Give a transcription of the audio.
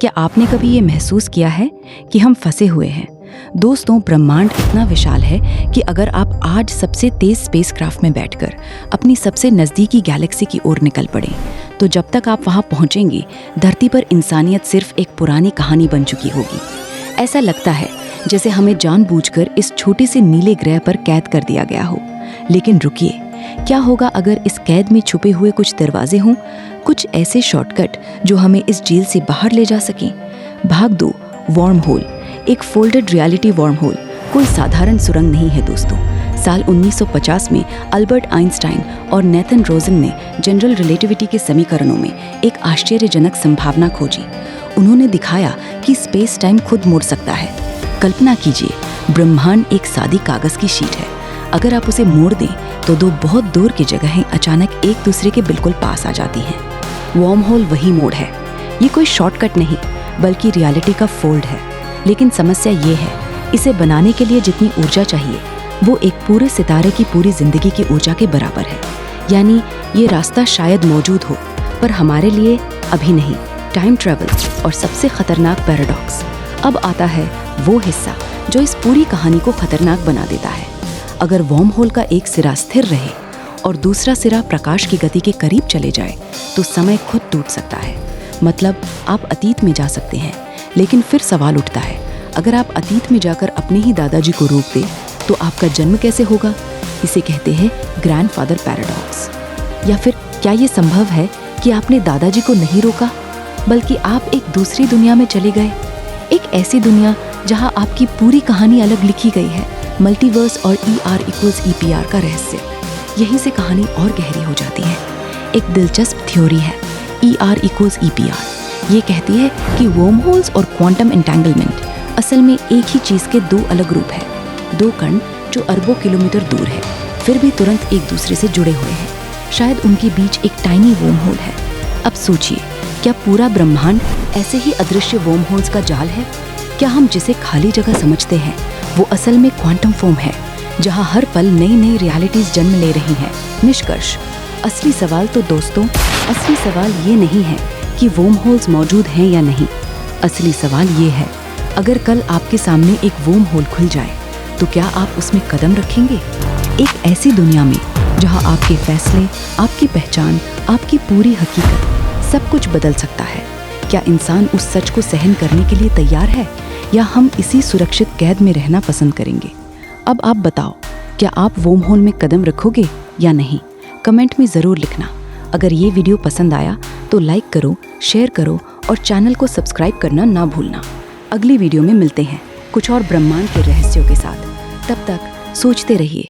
क्या आपने कभी ये महसूस किया है कि हम फंसे हुए हैं? दोस्तों, ब्रह्मांड इतना विशाल है कि अगर आप आज सबसे तेज स्पेसक्राफ्ट में बैठकर अपनी सबसे नज़दीकी गैलेक्सी की ओर निकल पड़ें, तो जब तक आप वहाँ पहुँचेंगे, धरती पर इंसानियत सिर्फ एक पुरानी कहानी बन चुकी होगी। ऐसा लगता है जैसे हमें जानबूझकर इस छोटे से नीले ग्रह पर कैद कर दिया गया हो। लेकिन रुकिए, क्या होगा अगर इस कैद में छुपे हुए कुछ दरवाजे हों, कुछ ऐसे शॉर्टकट जो हमें इस जेल से बाहर ले जा सकें? भाग दो वार्म होल, एक फोल्डेड रियलिटी वार्म होल कोई साधारण सुरंग नहीं है दोस्तों। साल 1950 में अल्बर्ट आइंस्टाइन और नेथन रोजन ने जनरल रिलेटिविटी के समीकरणों में एक आश्चर्यजनक संभावना खोजी। उन्होंने दिखाया कि स्पेस टाइम खुद मुड़ सकता है। कल्पना कीजिए, ब्रह्मांड एक सादी कागज की शीट है। अगर आप उसे मोड़ दें तो दो बहुत दूर की जगहें अचानक एक दूसरे के बिल्कुल पास आ जाती हैं। वार्म होल वही मोड़ है। ये कोई शॉर्टकट नहीं, बल्कि रियलिटी का फोल्ड है। लेकिन समस्या ये है, इसे बनाने के लिए जितनी ऊर्जा चाहिए वो एक पूरे सितारे की पूरी जिंदगी की ऊर्जा के बराबर है। यानी ये रास्ता शायद मौजूद हो, पर हमारे लिए अभी नहीं। टाइम ट्रैवल और सबसे खतरनाक पैराडॉक्स। अब आता है वो हिस्सा जो इस पूरी कहानी को खतरनाक बना देता है। अगर वार्म होल का एक सिरा स्थिर रहे और दूसरा सिरा प्रकाश की गति के करीब चले जाए, तो समय खुद टूट सकता है। मतलब आप अतीत में जा सकते हैं, लेकिन फिर सवाल उठता है, अगर आप अतीत में जाकर अपने ही दादाजी को रोक दें, तो आपका जन्म कैसे होगा? इसे कहते हैं ग्रैंडफादर पैराडॉक्स। या फिर क्या ये संभव है कि आपने दादाजी को नहीं रोका, बल्कि आप एक दूसरी दुनिया में चले गए? एक ऐसी दुनिया जहां आपकी पूरी कहानी अलग लिखी गई है। मल्टीवर्स और ER=EPR का रहस्य। यहीं से कहानी और गहरी हो जाती है। एक दिलचस्प थ्योरी है ER=EPR। ये कहती है कि वर्म होल्स और क्वांटम एंटेंगलमेंट असल में एक ही चीज़ के दो अलग रूप हैं। दो कण जो अरबों किलोमीटर दूर है, फिर भी तुरंत एक दूसरे से जुड़े हुए हैं। शायद उनके बीच एक टाइनी वर्म होल है। अब सोचिए, क्या पूरा ब्रह्मांड ऐसे ही अदृश्य वर्म होल्स का जाल है? क्या हम जिसे खाली जगह समझते हैं वो असल में क्वांटम फोम है, जहां हर पल नई नई रियलिटीज जन्म ले रही हैं? निष्कर्ष, असली सवाल तो दोस्तों, असली सवाल ये नहीं है कि वर्म होल्स मौजूद हैं या नहीं। असली सवाल ये है, अगर कल आपके सामने एक वर्म होल खुल जाए, तो क्या आप उसमें कदम रखेंगे? एक ऐसी दुनिया में जहां आपके फैसले, आपकी पहचान, आपकी पूरी हकीकत, सब कुछ बदल सकता है। क्या इंसान उस सच को सहन करने के लिए तैयार है, या हम इसी सुरक्षित कैद में रहना पसंद करेंगे? अब आप बताओ, क्या आप वर्म होल में कदम रखोगे या नहीं? कमेंट में ज़रूर लिखना। अगर ये वीडियो पसंद आया तो लाइक करो, शेयर करो और चैनल को सब्सक्राइब करना ना भूलना। अगली वीडियो में मिलते हैं कुछ और ब्रह्मांड के रहस्यों के साथ। तब तक सोचते रहिए,